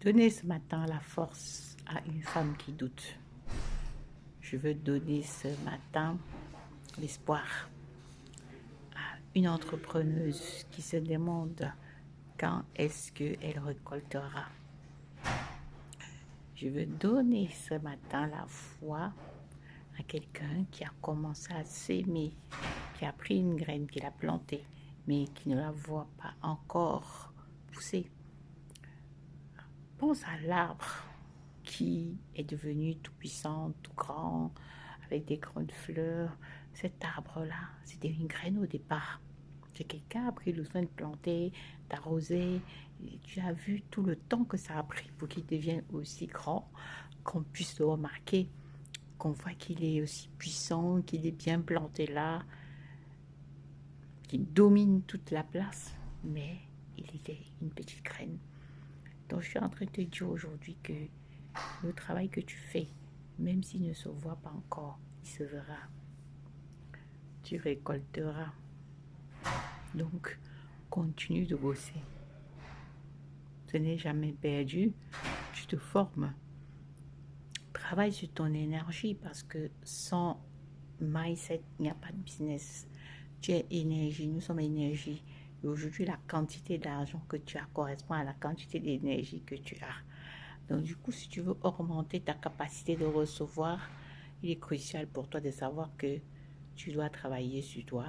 Donner ce matin la force à une femme qui doute. Je veux donner ce matin l'espoir à une entrepreneuse qui se demande quand est-ce qu'elle récoltera. Je veux donner ce matin la foi à quelqu'un qui a commencé à s'aimer, qui a pris une graine, qui l'a plantée, mais qui ne la voit pas encore pousser. Pense à l'arbre qui est devenu tout puissant, tout grand, avec des grandes fleurs. Cet arbre-là, c'était une graine au départ. C'est quelqu'un a pris le soin de planter, d'arroser. Tu as vu tout le temps que ça a pris pour qu'il devienne aussi grand, qu'on puisse le remarquer, qu'on voit qu'il est aussi puissant, qu'il est bien planté là, qu'il domine toute la place. Mais il était une petite graine. Donc je suis en train de te dire aujourd'hui que le travail que tu fais, même s'il ne se voit pas encore, il se verra. Tu récolteras. Donc, continue de bosser. Ce n'est jamais perdu. Tu te formes. Travaille sur ton énergie parce que sans mindset, il n'y a pas de business. Tu es énergie, nous sommes énergie. Et aujourd'hui, la quantité d'argent que tu as correspond à la quantité d'énergie que tu as. Donc du coup, si tu veux augmenter ta capacité de recevoir, il est crucial pour toi de savoir que tu dois travailler sur toi,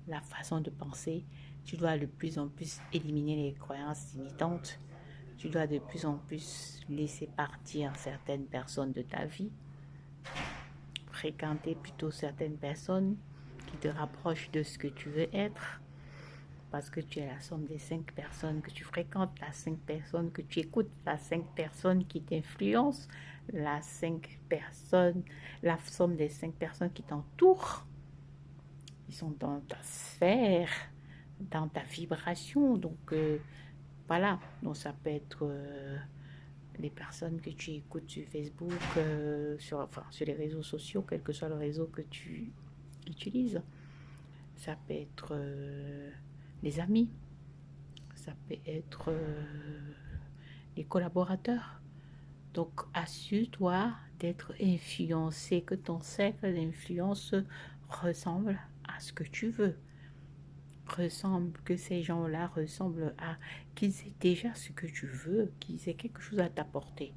la façon de penser. Tu dois de plus en plus éliminer les croyances limitantes. Tu dois de plus en plus laisser partir certaines personnes de ta vie. Fréquenter plutôt certaines personnes qui te rapprochent de ce que tu veux être. Parce que tu es la somme des 5 personnes que tu fréquentes, la 5 personnes que tu écoutes, la 5 personnes qui t'influencent, la somme des 5 personnes qui t'entourent. Ils sont dans ta sphère, dans ta vibration. Donc, voilà. Donc, ça peut être les personnes que tu écoutes sur Facebook, sur les réseaux sociaux, quel que soit le réseau que tu utilises. Ça peut être les amis. Ça peut être les collaborateurs. Donc, assure-toi d'être influencé, que ton cercle d'influence ressemble à ce que tu veux. Que ces gens-là ressemblent à qu'ils aient déjà ce que tu veux, qu'ils aient quelque chose à t'apporter.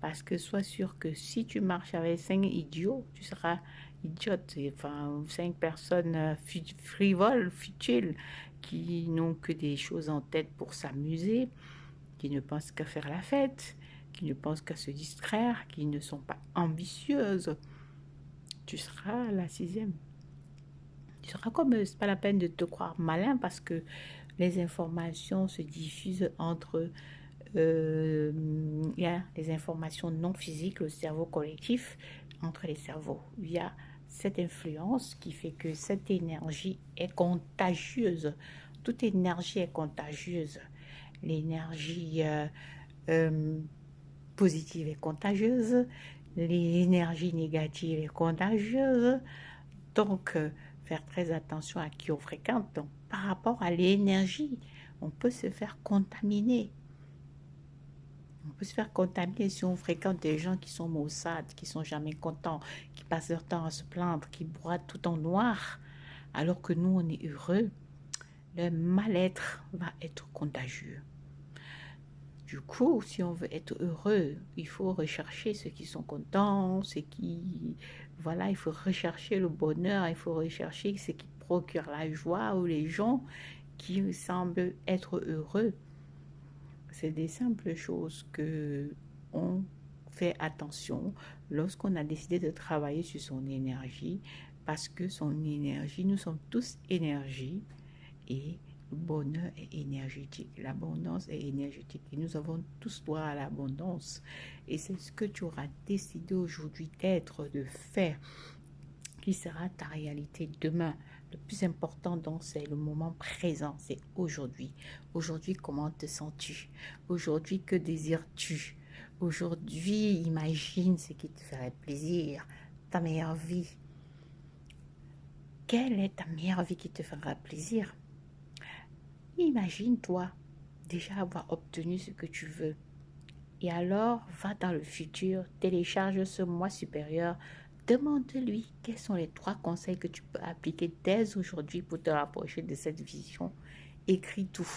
Parce que sois sûr que si tu marches avec 5 idiots, tu seras idiote. Enfin, 5 personnes frivoles, futiles, qui n'ont que des choses en tête pour s'amuser, qui ne pensent qu'à faire la fête, qui ne pensent qu'à se distraire, qui ne sont pas ambitieuses. Tu seras la 6e. Tu seras comme, c'est pas la peine de te croire malin parce que les informations se diffusent entre il y a les informations non physiques, le cerveau collectif, entre les cerveaux. Il y a cette influence qui fait que cette énergie est contagieuse. Toute énergie est contagieuse. L'énergie positive est contagieuse. L'énergie négative est contagieuse. Donc, faire très attention à qui on fréquente. Donc, par rapport à l'énergie, on peut se faire contaminer. On peut se faire contaminer si on fréquente des gens qui sont maussades, qui sont jamais contents, qui passent leur temps à se plaindre, qui broient tout en noir, alors que nous, on est heureux. Le mal-être va être contagieux. Du coup, si on veut être heureux, il faut rechercher ceux qui sont contents, voilà, il faut rechercher le bonheur, il faut rechercher ce qui procure la joie ou les gens qui semblent être heureux. C'est des simples choses que on fait attention lorsqu'on a décidé de travailler sur son énergie, parce que son énergie, nous sommes tous énergie et le bonheur est énergétique, l'abondance est énergétique et nous avons tous droit à l'abondance. Et c'est ce que tu auras décidé aujourd'hui d'être, de faire, qui sera ta réalité demain. Le plus important donc c'est le moment présent, c'est aujourd'hui. Aujourd'hui, comment te sens-tu? Aujourd'hui, que désires-tu? Aujourd'hui, imagine ce qui te ferait plaisir, ta meilleure vie. Quelle est ta meilleure vie qui te fera plaisir? Imagine-toi déjà avoir obtenu ce que tu veux. Et alors, va dans le futur, télécharge ce moi supérieur, demande-lui quels sont les 3 conseils que tu peux appliquer dès aujourd'hui pour te rapprocher de cette vision. Écris tout.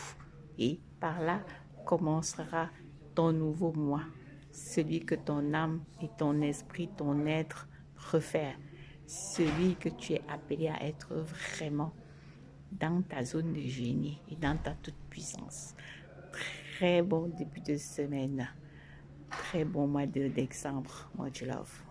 Et par là commencera ton nouveau moi, celui que ton âme et ton esprit, ton être préfèrent, celui que tu es appelé à être vraiment dans ta zone de génie et dans ta toute puissance. Très bon début de semaine. Très bon mois de décembre, much love.